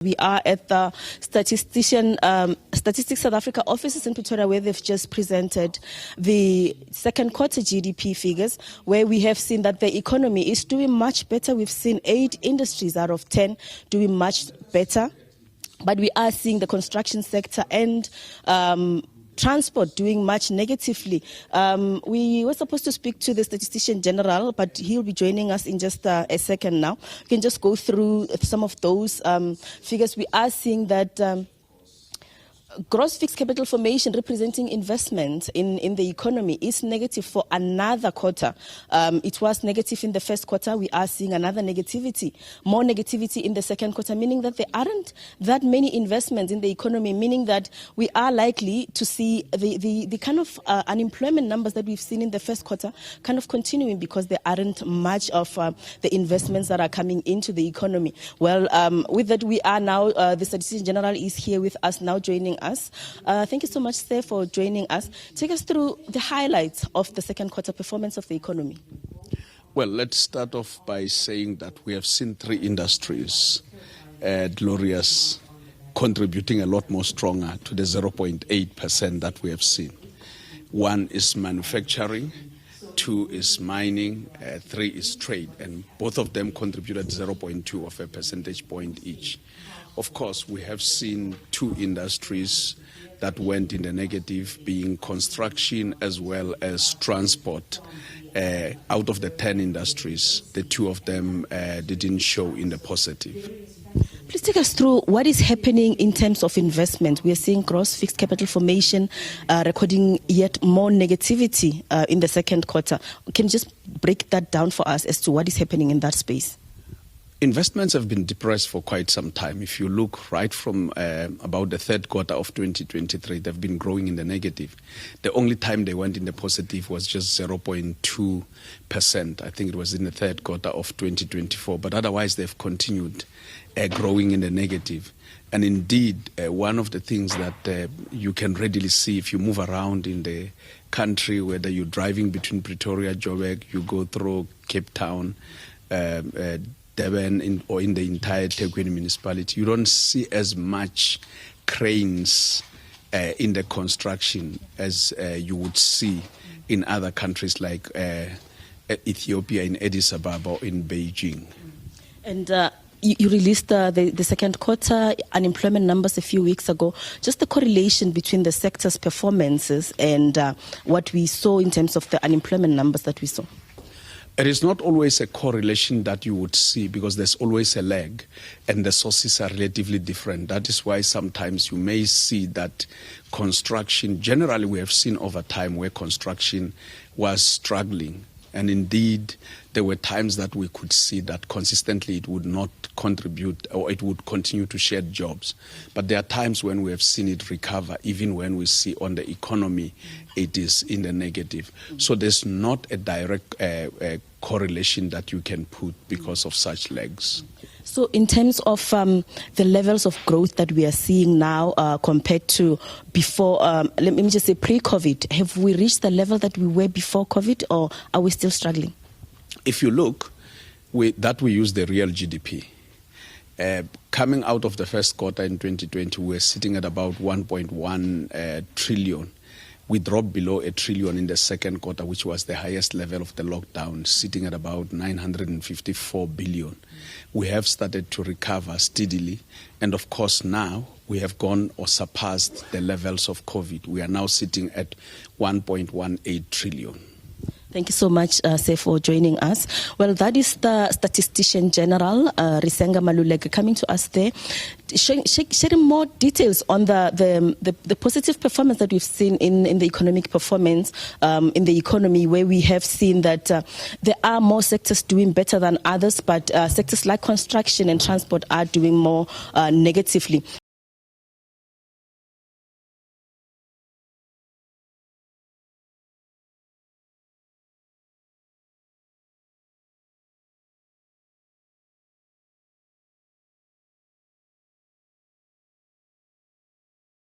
We are at the Statistics South Africa offices in Pretoria, where they've just presented the second quarter GDP figures, where we have seen that the economy is doing much better. We've seen 8 industries out of 10 doing much better, but we are seeing the construction sector and transport doing much negatively. We were supposed to speak to the Statistician General, but he'll be joining us in just a second now. We can just go through some of those figures. We are seeing that gross fixed capital formation representing investment in the economy is negative for another quarter. It was negative in the first quarter. We are seeing another negativity, more negativity in the second quarter, meaning that there aren't that many investments in the economy, meaning that we are likely to see the kind of unemployment numbers that we've seen in the first quarter kind of continuing because there aren't much of the investments that are coming into the economy. Well, with that, we are now, the Statistician General is here with us now, joining us. Thank you so much, sir, for joining us. Take us through the highlights of the second quarter performance of the economy. Well, let's start off by saying that we have seen 3 industries, glorious, contributing a lot more stronger to the 0.8% that we have seen. 1 is manufacturing, 2 is mining, 3 is trade, and both of them contributed 0.2 of a percentage point each. Of course, we have seen 2 industries that went in the negative, being construction as well as transport. Out of the 10 industries, the 2 of them didn't show in the positive. Please take us through what is happening in terms of investment. We are seeing gross fixed capital formation recording yet more negativity in the second quarter. Can you just break that down for us as to what is happening in that space? Investments have been depressed for quite some time. If you look right from about the third quarter of 2023, they've been growing in the negative. The only time they went in the positive was just 0.2%. I think it was in the third quarter of 2024. But otherwise, they've continued growing in the negative. And indeed, one of the things that you can readily see if you move around in the country, whether you're driving between Pretoria, Joburg, you go through Cape Town, Durban, or in the entire Thekwini municipality, you don't see as much cranes in the construction as you would see in other countries like Ethiopia, in Addis Ababa, or in Beijing. And you released the second quarter unemployment numbers a few weeks ago. Just the correlation between the sector's performances and what we saw in terms of the unemployment numbers that we saw. It is not always a correlation that you would see because there's always a lag and the sources are relatively different. That is why sometimes you may see that construction, generally we have seen over time where construction was struggling. And indeed, there were times that we could see that consistently it would not contribute or it would continue to shed jobs. But there are times when we have seen it recover, even when we see on the economy it is in the negative. So there's not a direct correlation that you can put because of such lags. So in terms of the levels of growth that we are seeing now compared to before, let me just say pre-COVID, have we reached the level that we were before COVID, or are we still struggling? If you look, we use the real GDP. Coming out of the first quarter in 2020, we're sitting at about 1.1 trillion. We dropped below $1 trillion in the second quarter, which was the highest level of the lockdown, sitting at about 954 billion. We have started to recover steadily. And of course, now we have gone or surpassed the levels of COVID. We are now sitting at 1.18 trillion. Thank you so much, sir, for joining us. Well, that is the Statistician General, Risenga Maluleke, coming to us there, sharing more details on the positive performance that we've seen in the economic performance in the economy, where we have seen that there are more sectors doing better than others, but sectors like construction and transport are doing more negatively.